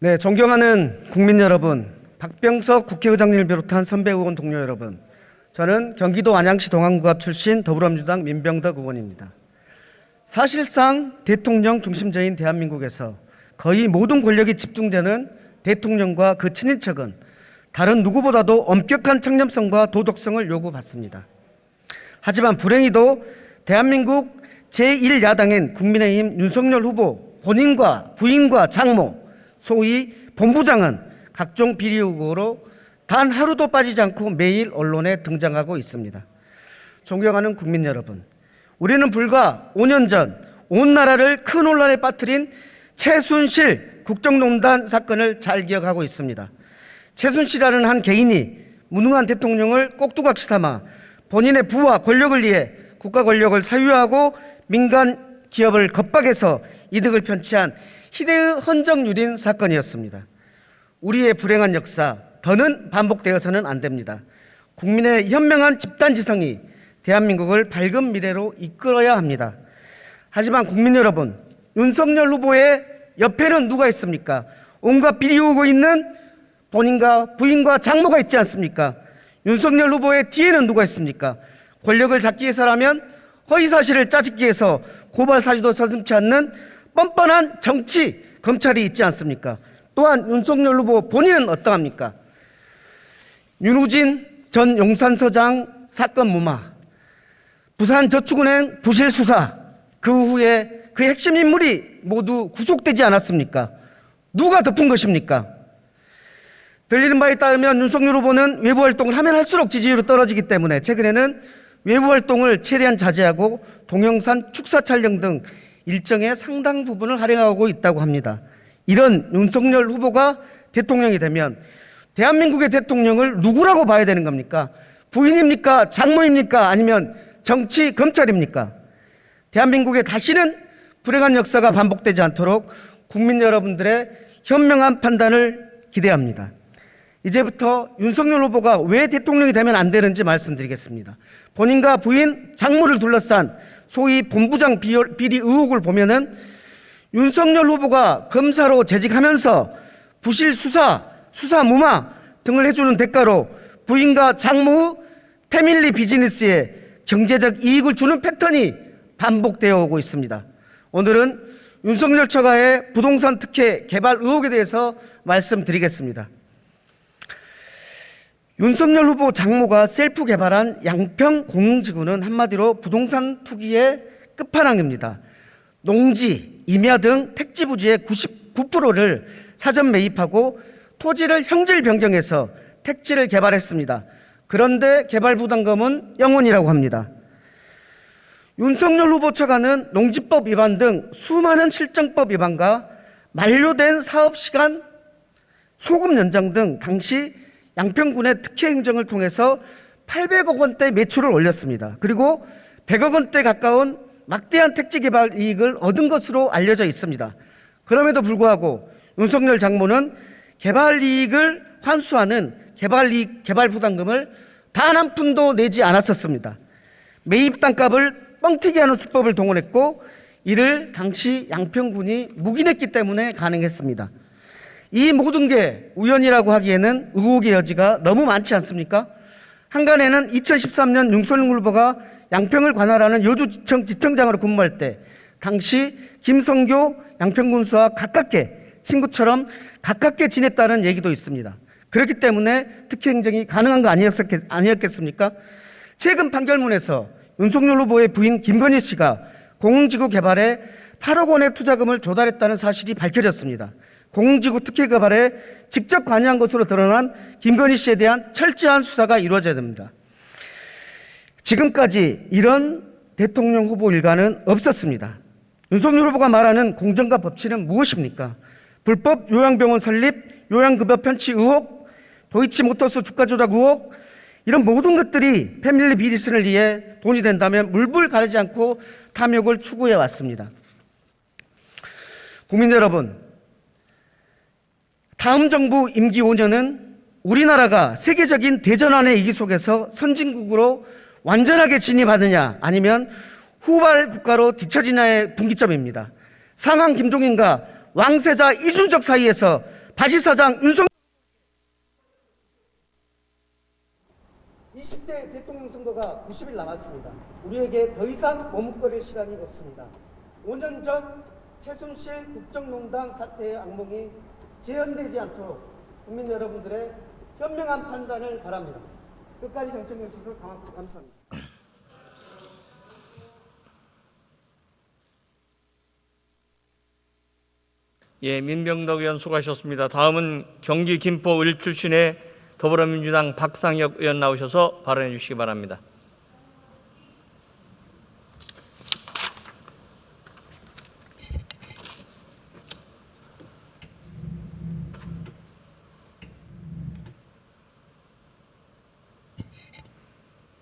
네, 존경하는 국민 여러분, 박병석 국회의장님을 비롯한 선배 의원 동료 여러분, 저는 경기도 안양시 동안구갑 출신 더불어민주당 민병덕 의원입니다. 사실상 대통령 중심제인 대한민국에서 거의 모든 권력이 집중되는 대통령과 그 친인척은 다른 누구보다도 엄격한 청렴성과 도덕성을 요구받습니다. 하지만 불행히도 대한민국 제1야당인 국민의힘 윤석열 후보 본인과 부인과 장모, 소위 본부장은 각종 비리 의혹으로 단 하루도 빠지지 않고 매일 언론에 등장하고 있습니다. 존경하는 국민 여러분, 우리는 불과 5년 전 온 나라를 큰 혼란에 빠뜨린 최순실 국정농단 사건을 잘 기억하고 있습니다. 최순실이라는 한 개인이 무능한 대통령을 꼭두각시 삼아 본인의 부와 권력을 위해 국가 권력을 사유하고 민간 기업을 겁박해서 이득을 편취한 희대의 헌정유린 사건이었습니다. 우리의 불행한 역사 더는 반복되어서는 안 됩니다. 국민의 현명한 집단지성이 대한민국을 밝은 미래로 이끌어야 합니다. 하지만 국민 여러분, 윤석열 후보의 옆에는 누가 있습니까? 온갖 비리 오고 있는 본인과 부인과 장모가 있지 않습니까? 윤석열 후보의 뒤에는 누가 있습니까? 권력을 잡기 위해서라면 허위사실을 짜집기 위해서 고발 사실도 서슴지 않는 뻔뻔한 정치 검찰이 있지 않습니까? 또한 윤석열 후보 본인은 어떠합니까? 윤우진 전 용산서장 사건 무마, 부산저축은행 부실 수사, 그 후에 그 핵심 인물이 모두 구속되지 않았습니까? 누가 덮은 것입니까? 들리는 바에 따르면 윤석열 후보는 외부 활동을 하면 할수록 지지율이 떨어지기 때문에 최근에는 외부 활동을 최대한 자제하고 동영상 축사 촬영 등 일정의 상당 부분을 할애하고 있다고 합니다. 이런 윤석열 후보가 대통령이 되면 대한민국의 대통령을 누구라고 봐야 되는 겁니까? 부인입니까? 장모입니까? 아니면 정치 검찰입니까? 대한민국에 다시는 불행한 역사가 반복되지 않도록 국민 여러분들의 현명한 판단을 기대합니다. 이제부터 윤석열 후보가 왜 대통령이 되면 안 되는지 말씀드리겠습니다. 본인과 부인, 장모를 둘러싼 소위 본부장 비리 의혹을 보면은 윤석열 후보가 검사로 재직하면서 부실 수사, 수사 무마 등을 해주는 대가로 부인과 장모의 패밀리 비즈니스에 경제적 이익을 주는 패턴이 반복되어 오고 있습니다. 오늘은 윤석열 처가의 부동산 특혜 개발 의혹에 대해서 말씀드리겠습니다. 윤석열 후보 장모가 셀프 개발한 양평 공흥지구는 한마디로 부동산 투기의 끝판왕입니다. 농지, 임야 등 택지 부지의 99%를 사전 매입하고 토지를 형질 변경해서 택지를 개발했습니다. 그런데 개발 부담금은 0원이라고 합니다. 윤석열 후보 처가는 농지법 위반 등 수많은 실정법 위반과 만료된 사업시간 소급 연장 등 당시 양평군의 특혜 행정을 통해서 800억 원대 매출을 올렸습니다. 그리고 100억 원대 가까운 막대한 택지 개발 이익을 얻은 것으로 알려져 있습니다. 그럼에도 불구하고 윤석열 장모는 개발 이익을 환수하는 개발 부담금을 단 한 푼도 내지 않았었습니다. 매입 땅값을 뻥튀기 하는 수법을 동원했고 이를 당시 양평군이 묵인했기 때문에 가능했습니다. 이 모든 게 우연이라고 하기에는 의혹의 여지가 너무 많지 않습니까? 한간에는 2013년 윤석열 후보가 양평을 관할하는 여주지청 지청장으로 근무할 때 당시 김성교 양평군수와 가깝게 친구처럼 가깝게 지냈다는 얘기도 있습니다. 그렇기 때문에 특혜 행정이 가능한 거 아니었겠습니까? 최근 판결문에서 윤석열 후보의 부인 김건희 씨가 공흥지구 개발에 8억 원의 투자금을 조달했다는 사실이 밝혀졌습니다. 공흥지구 특혜 개발에 직접 관여한 것으로 드러난 김건희 씨에 대한 철저한 수사가 이루어져야 됩니다. 지금까지 이런 대통령 후보 일가는 없었습니다. 윤석열 후보가 말하는 공정과 법치는 무엇입니까? 불법 요양병원 설립, 요양급여 편취 의혹, 도이치모터스 주가 조작 의혹, 이런 모든 것들이 패밀리 비즈니스를 위해 돈이 된다면 물불 가리지 않고 탐욕을 추구해 왔습니다. 국민 여러분, 다음 정부 임기 5년은 우리나라가 세계적인 대전환의 위기 속에서 선진국으로 완전하게 진입하느냐 아니면 후발 국가로 뒤처지냐의 분기점입니다. 상황 김종인과 왕세자 이준석 사이에서 바시사장 윤석 20대 대통령 선거가 90일 남았습니다. 우리에게 더 이상 머뭇거릴 시간이 없습니다. 5년 전 최순실 국정농단 사태의 악몽이 재현되지 않도록 국민 여러분들의 현명한 판단을 바랍니다. 끝까지 경청해 주셔서 감사합니다. 예, 민병덕 의원 수고하셨습니다. 다음은 경기 김포 을 출신의 더불어민주당 박상혁 의원 나오셔서 발언해 주시기 바랍니다.